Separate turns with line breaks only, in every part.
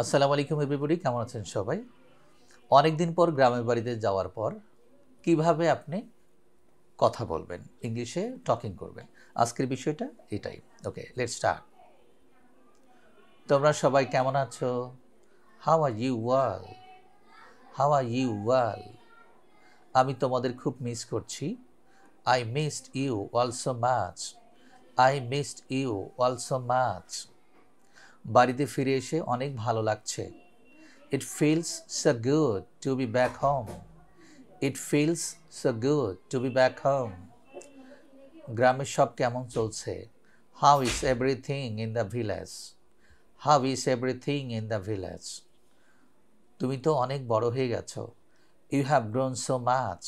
আসসালামু আলাইকুম এভরিবডি, কেমন আছেন সবাই? অনেক দিন পর গ্রামের বাড়িতে যাওয়ার পর কিভাবে আপনি কথা বলবেন, ইংলিশে টকিং করবেন, আজকের বিষয়টা এটাই। Okay, let's start. তোমরা সবাই কেমন আছো? How are you well? How are you well? আমি তোমাদের খুব মিস করছি। I missed you also much. I missed you also much. বাড়িতে ফিরে এসে অনেক ভালো লাগছে। It feels so good to be back home. It feels so good to be back home. গ্রামের সব কেমন চলছে? How is everything in the village? How is everything in the village? তুমি তো অনেক বড় হয়ে গেছো। You have grown so much.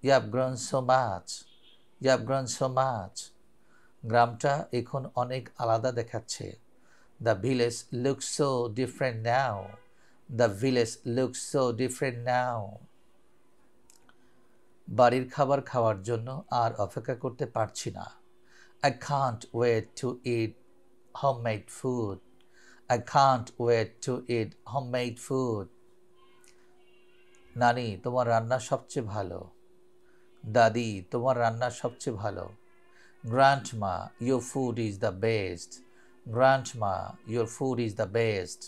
You have grown so much. You have grown so much. গ্রামটা এখন অনেক আলাদা দেখাচ্ছে। The village looks so different now. The village looks so different now. বাড়ির খাবার খাওয়ার জন্য আর অপেক্ষা করতে পারছি না। I can't wait to eat homemade food. I can't wait to eat homemade food. নানি, তোমার রান্না সবচেয়ে ভালো। দাদি, তোমার রান্না সবচেয়ে ভালো। Grandma, your food is the best. Grandma, your food is the best.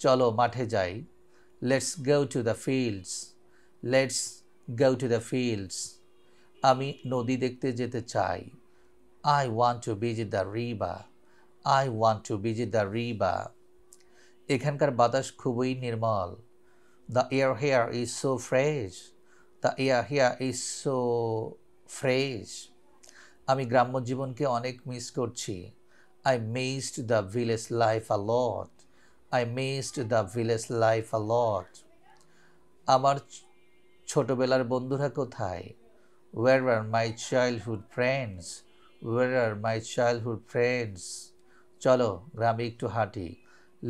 চলো মাঠে যাই। Let's go to the fields. Let's go to the fields. আমি নদী দেখতে যেতে চাই। I want to visit the river. I want to visit the river. এখানকার বাতাস খুবই নির্মল। The air here is so fresh. The air here is so fresh. আমি গ্রাম্য জীবনকে অনেক মিস করছি। I missed the village life a lot. I missed the village life a lot. আমার ছোটবেলার বন্ধুরা কোথায়? Where are my childhood friends? Where are my childhood friends? চলো গ্রামে একটু হাঁটি।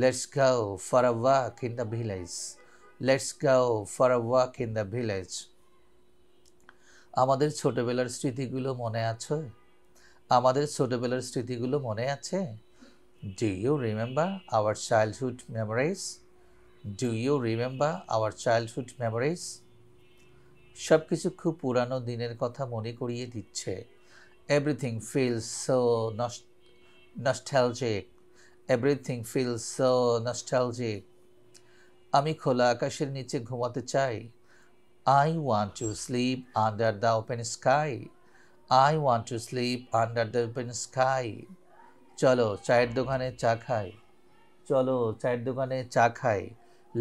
Let's go for a walk in the village. Let's go for a walk in the village. আমাদের ছোটবেলার স্মৃতিগুলো মনে আছে? আমাদের ছোটবেলার স্মৃতিগুলো মনে আছে? Do you remember our childhood memories? Do you remember our childhood memories? সব কিছু খুব পুরানো দিনের কথা মনে করিয়ে দিচ্ছে। Everything feels so nostalgic. Everything feels so nostalgic. আমি খোলা আকাশের নিচে ঘুমাতে চাই। I want to sleep under the open sky. I want to sleep under the open sky. চলো চায়ের দোকানে চা খাই। চলো চায়ের দোকানে চা খাই।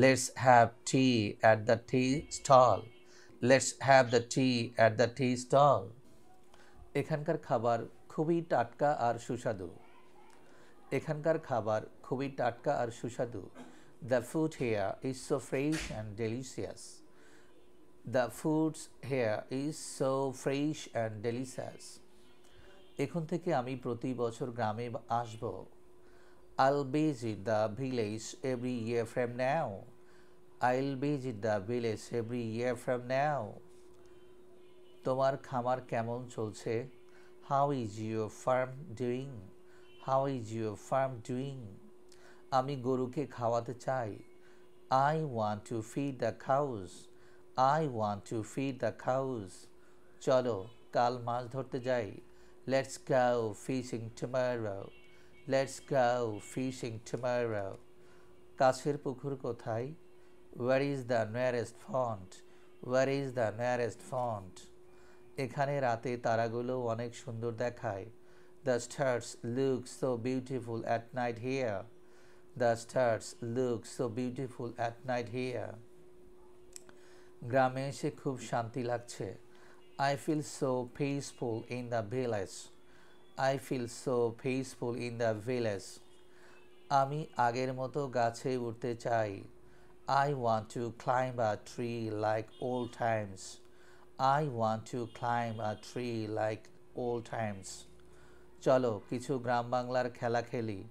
Let's have tea at the tea stall. Let's have the tea at the tea stall. এখানকার খাবার খুবই টাটকা আর সুস্বাদু। এখানকার খাবার খুবই টাটকা আর সুস্বাদু। The food here is so fresh and delicious. The food here is so fresh and delicious. এখন থেকে আমি প্রতি বছর গ্রামে আসব। I'll visit the village every year from now. I'll visit the village every year from now. তোমার খামার কেমন চলছে? How is your farm doing? How is your farm doing? আমি গরুকে খাওয়াতে চাই। I want to feed the cows. I want to feed the cows. চলো কাল মাছ ধরতে যাই। Let's go fishing tomorrow. Let's go fishing tomorrow. কাছের পুকুর কোথায়? Where is the nearest pond? Where is the nearest pond? এখানে রাতে তারাগুলো অনেক সুন্দর দেখায়। The stars look so beautiful at night here. The stars look so beautiful at night here. গ্রামে এসে খুব শান্তি লাগছে। I feel so peaceful in the village. I feel so peaceful in the village. আমি আগের মতো গাছে উঠতে চাই। I want to climb a tree like old times. I want to climb a tree like old times. চলো কিছু গ্রাম বাংলার খেলা খেলি।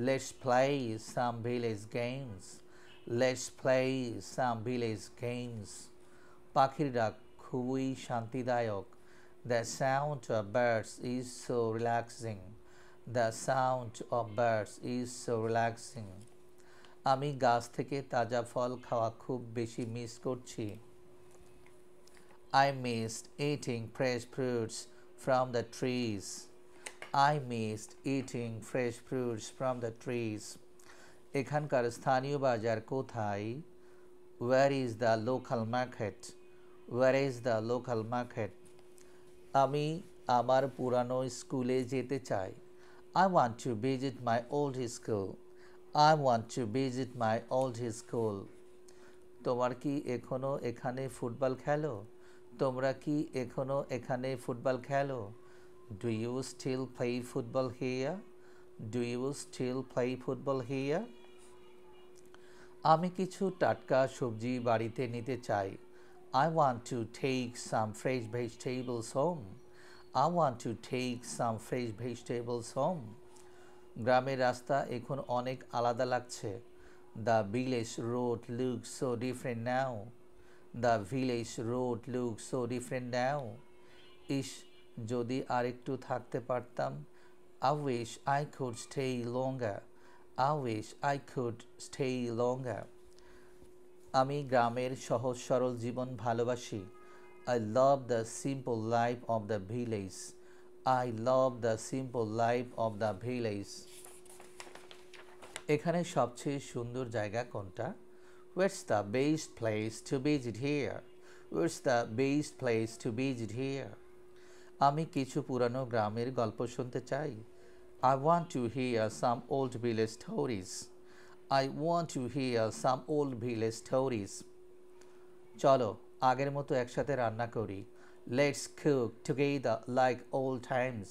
Let's play some village games. Let's play some village games. পাখির ডাক খুবই শান্তিদায়ক। The sound of birds is so relaxing. The sound of birds is so relaxing. আমি গাছ থেকে তাজা ফল খাওয়া খুব বেশি মিস করছি। I missed eating fresh fruits from the trees. I missed eating fresh fruits from the trees. এখানকার স্থানীয় বাজার কোথায়? Where is the local market? Where is the local market? আমি আমার পুরানো স্কুলে যেতে চাই। I want to visit my old school. I want to visit my old school. তোমার কি এখনো এখানে ফুটবল খেলো? তোমরা কি এখনো এখানে ফুটবল খেলো? Do you still play football here? Do you still play football here? আমি কিছু টাটকা সবজি বাড়িতে নিতে চাই। I want to take some fresh vegetables home. I want to take some fresh vegetables home. গ্রামের রাস্তা এখন অনেক আলাদা লাগছে। The village road looks so different now. The village road looks so different now. ইস, যদি আরেকটু থাকতে পারতাম। I wish I could stay longer. I wish I could stay longer. আমি গ্রামের সহজ সরল জীবন ভালোবাসি। I love the simple life of the village. I love the simple life of the village. এখানে সবচেয়ে সুন্দর জায়গা কোনটা? Where's the best place to visit here? Where's the best place to visit here? আমি কিছু পুরানো গ্রামের গল্প শুনতে চাই। I want to hear some old village stories. I want to hear some old village stories. চলো আগের মতো একসাথে রান্না করি। Let's cook together like old times.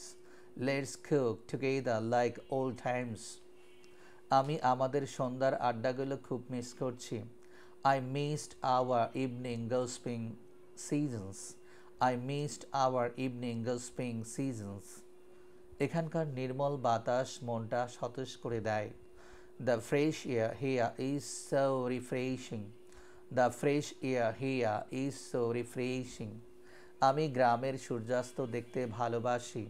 Let's cook together like old times. আমি আমাদের সন্ধ্যার আড্ডাগুলো খুব মিস করছি। I missed our evening gossiping seasons. I missed our evening gossiping seasons. এখানকার নির্মল বাতাস মনটা সতেজ করে দেয়। The fresh air here is so refreshing. The fresh air here is so refreshing. আমি গ্রামের সূর্যাস্ত দেখতে ভালোবাসি।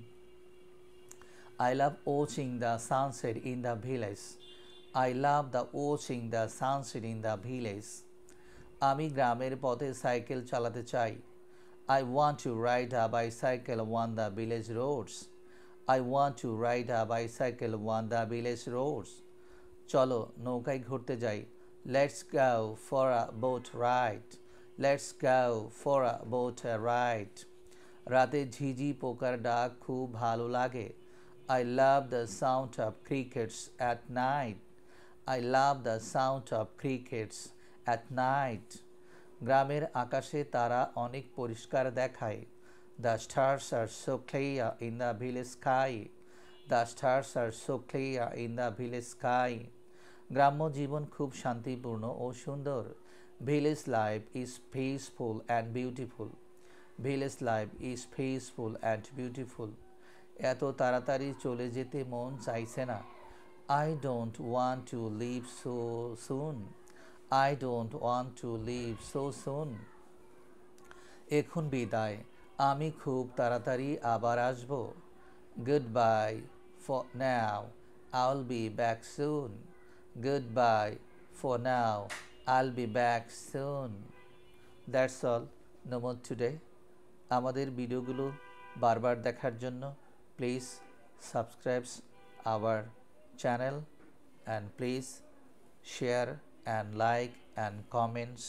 I love watching the sunset in the village. I love watching the sunset in the village. আমি গ্রামের পথে সাইকেল চালাতে চাই। I want to ride a bicycle on the village roads. I want to ride a bicycle on the village roads. চলো নৌকায় ঘুরতে যাই। Let's go for a boat ride. Let's go for a boat ride. রাতে ঝিঝি পোকার ডাক খুব ভালো লাগে। I love the sound of crickets at night. I love the sound of crickets at night. গ্রামের আকাশে তারা অনেক পরিষ্কার দেখায়। The stars are so clear in the village sky. The stars are so clear in the village sky. গ্রাম্য জীবন খুব শান্তিপূর্ণ ও সুন্দর। Village life is peaceful and beautiful. Village life is peaceful and beautiful. এত তাড়াতাড়ি চলে যেতে মন চাইছে না। I don't want to leave so soon. I don't want to leave so soon. এখন বিদায়, আমি খুব তাড়াতাড়ি আবার আসব। Goodbye for now. I'll be back soon. Goodbye for now. I'll be back soon. That's all. No more today. আমাদের ভিডিওগুলো বারবার দেখার জন্য please subscribe our channel and please share and like and comments.